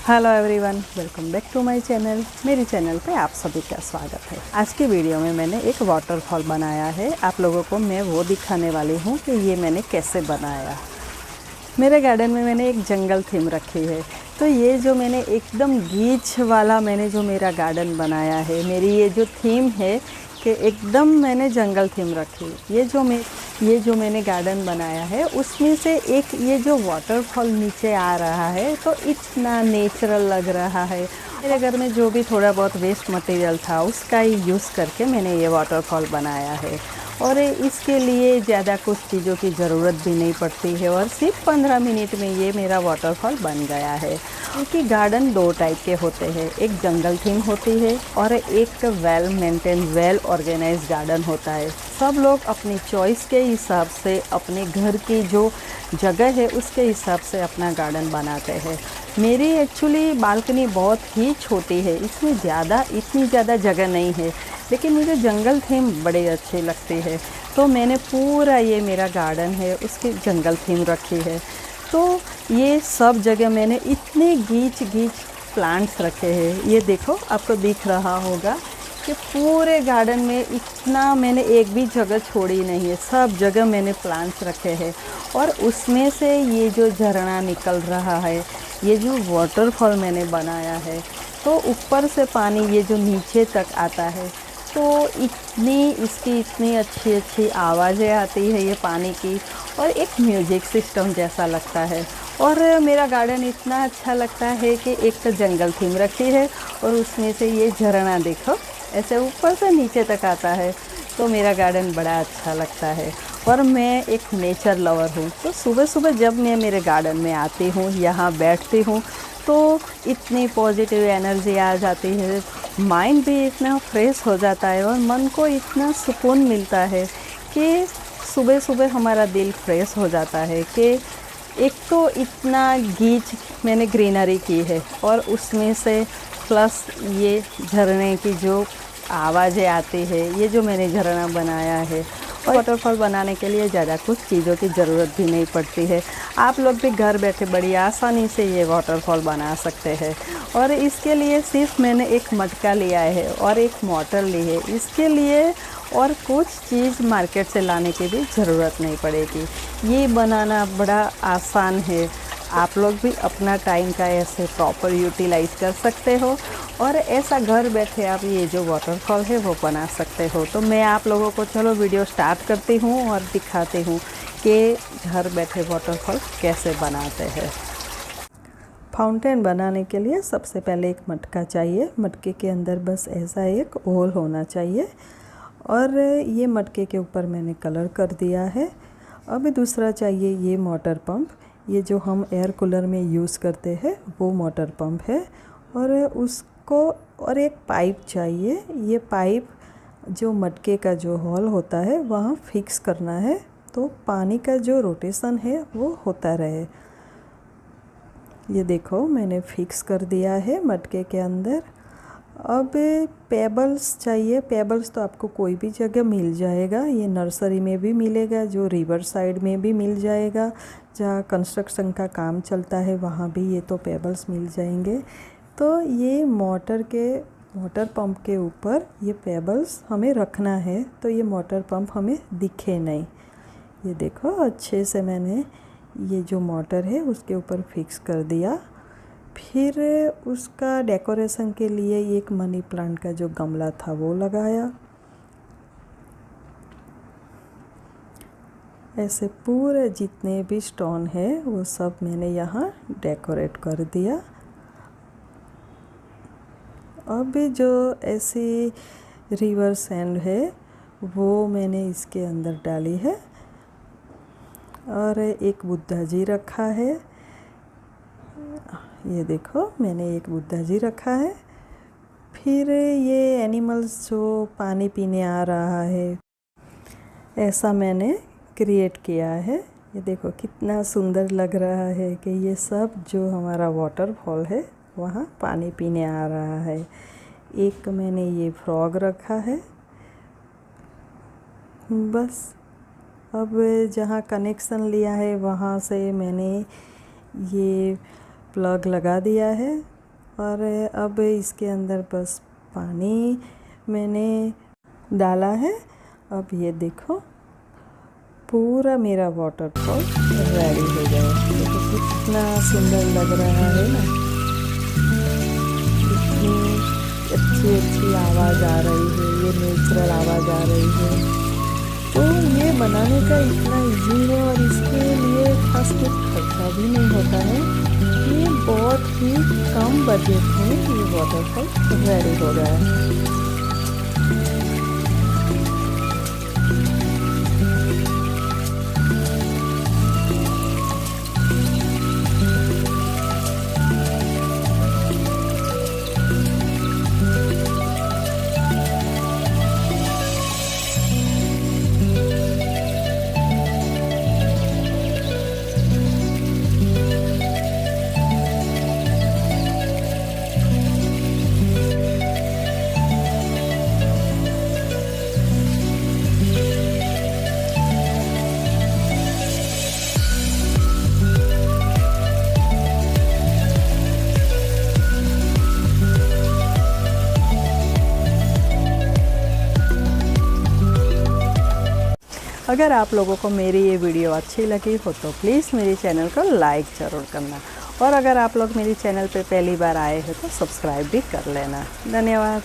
Hello everyone, welcome back to my channel. मेरे channel पे आप सभी का स्वागत है। आज की वीडियो में मैंने एक वाटरफॉल बनाया है। आप लोगों को मैं वो दिखाने वाली हूँ कि ये मैंने कैसे बनाया। मेरे गार्डन में मैंने एक जंगल थीम रखी है। तो ये जो मैंने एकदम गीच वाला मैंने जो मेरा गार्डन बनाया है, मेरी ये जो थीम है कि एकदम मैंने जंगल थीम रखी। ये जो मैंने गार्डन बनाया है उसमें से एक ये जो वाटरफॉल नीचे आ रहा है तो इतना नेचुरल लग रहा है। मेरे घर में जो भी थोड़ा बहुत वेस्ट मटेरियल था उसका ही यूज़ करके मैंने ये वाटरफॉल बनाया है। और इसके लिए ज़्यादा कुछ चीज़ों की ज़रूरत भी नहीं पड़ती है और सिर्फ 15 मिनट में ये मेरा वाटरफॉल बन गया है। क्योंकि गार्डन दो टाइप के होते हैं, एक जंगल थीम होती है और एक well maintain well organise garden होता है। सब लोग अपनी चॉइस के हिसाब से अपने घर की जो जगह है उसके हिसाब से अपना गार्डन बनाते हैं। मेरी एक्चुअली बालकनी बहुत ही छोटी है, इसमें इतनी ज़्यादा जगह नहीं है, लेकिन मुझे जंगल थीम बड़े अच्छे लगते हैं। तो मैंने पूरा ये मेरा गार्डन है उसकी जंगल थीम रखी है। तो ये सब जगह मैंने इतने गीच प्लांट्स रखे हैं। ये देखो, आपको दिख रहा होगा कि पूरे गार्डन में इतना मैंने एक भी जगह छोड़ी नहीं है, सब जगह मैंने प्लांट्स रखे हैं। और उसमें से ये जो झरना निकल रहा है, ये जो वाटरफॉल मैंने बनाया है, तो ऊपर से पानी ये जो नीचे तक आता है, तो इसकी इतनी अच्छी आवाज़ें आती है ये पानी की, और एक म्यूजिक सिस्टम जैसा लगता है। और मेरा गार्डन इतना अच्छा लगता है कि एक तो जंगल थीम रखी है और उसमें से ये झरना देखो ऐसे ऊपर से नीचे तक आता है, तो मेरा गार्डन बड़ा अच्छा लगता है। और मैं एक नेचर लवर हूँ, तो सुबह सुबह जब मैं मेरे गार्डन में आती हूँ, यहाँ बैठती हूँ, तो इतनी पॉजिटिव एनर्जी आ जाती है, माइंड भी इतना फ्रेश हो जाता है और मन को इतना सुकून मिलता है कि सुबह सुबह हमारा दिल फ्रेश हो जाता है। कि एक तो इतना गीच मैंने ग्रीनरी की है और उसमें से प्लस ये झरने की जो आवाज़ें आती है, ये जो मैंने झरना बनाया है। और वाटरफॉल बनाने के लिए ज़्यादा कुछ चीज़ों की ज़रूरत भी नहीं पड़ती है। आप लोग भी घर बैठे बड़ी आसानी से ये वाटरफॉल बना सकते हैं। और इसके लिए सिर्फ मैंने एक मटका लिया है और एक मोटर ली है। इसके लिए और कुछ चीज़ मार्केट से लाने की भी ज़रूरत नहीं पड़ेगी। ये बनाना बड़ा आसान है। आप लोग भी अपना टाइम का ऐसे प्रॉपर यूटिलाइज़ कर सकते हो और ऐसा घर बैठे आप ये जो वाटरफॉल है वो बना सकते हो। तो मैं आप लोगों को चलो वीडियो स्टार्ट करती हूँ और दिखाती हूँ कि घर बैठे वाटरफॉल कैसे बनाते हैं। फाउंटेन बनाने के लिए सबसे पहले एक मटका चाहिए। मटके के अंदर बस ऐसा एक होल होना चाहिए और ये मटके के ऊपर मैंने कलर कर दिया है। अब दूसरा चाहिए ये मोटर पंप, ये जो हम एयर कूलर में यूज़ करते हैं वो मोटर पंप है। और उसको और एक पाइप चाहिए। ये पाइप जो मटके का जो होल होता है वहाँ फिक्स करना है, तो पानी का जो रोटेशन है वो होता रहे। ये देखो, मैंने फिक्स कर दिया है मटके के अंदर। अब पेबल्स चाहिए। पेबल्स तो आपको कोई भी जगह मिल जाएगा, ये नर्सरी में भी मिलेगा, जो रिवर साइड में भी मिल जाएगा, जहाँ कंस्ट्रक्शन का काम चलता है वहाँ भी ये तो पेबल्स मिल जाएंगे। तो ये मोटर पंप के ऊपर ये पेबल्स हमें रखना है, तो ये मोटर पंप हमें दिखे नहीं। ये देखो, अच्छे से मैंने ये जो मोटर है उसके ऊपर फिक्स कर दिया। फिर उसका डेकोरेशन के लिए एक मनी प्लांट का जो गमला था वो लगाया। ऐसे पूरे जितने भी स्टोन है वो सब मैंने यहाँ डेकोरेट कर दिया। अब जो ऐसी रिवर सैंड है वो मैंने इसके अंदर डाली है और एक बुद्धा जी रखा है। ये देखो, मैंने एक बुद्धा जी रखा है। फिर ये एनिमल्स जो पानी पीने आ रहा है ऐसा मैंने क्रिएट किया है। ये देखो कितना सुंदर लग रहा है कि ये सब जो हमारा वाटरफॉल है वहाँ पानी पीने आ रहा है। एक मैंने ये फ्रॉग रखा है। बस अब जहाँ कनेक्शन लिया है वहाँ से मैंने ये प्लग लगा दिया है। और अब इसके अंदर बस पानी मैंने डाला है। अब ये देखो पूरा मेरा वाटरफॉल रेडी हो गया। देखो कितना सुंदर लग रहा है ना, कितनी अच्छी अच्छी आवाज़ आ रही है, ये नेचुरल आवाज़ आ रही है। तो ये बनाने का इतना इजी है और इसके लिए खास कुछ खर्चा भी नहीं होता है। ये बहुत ही कम बजट में ये वाटरफॉल रेडी हो गया है। अगर आप लोगों को मेरी ये वीडियो अच्छी लगी हो तो प्लीज़ मेरे चैनल को लाइक ज़रूर करना, और अगर आप लोग मेरी चैनल पे पहली बार आए हो तो सब्सक्राइब भी कर लेना। धन्यवाद।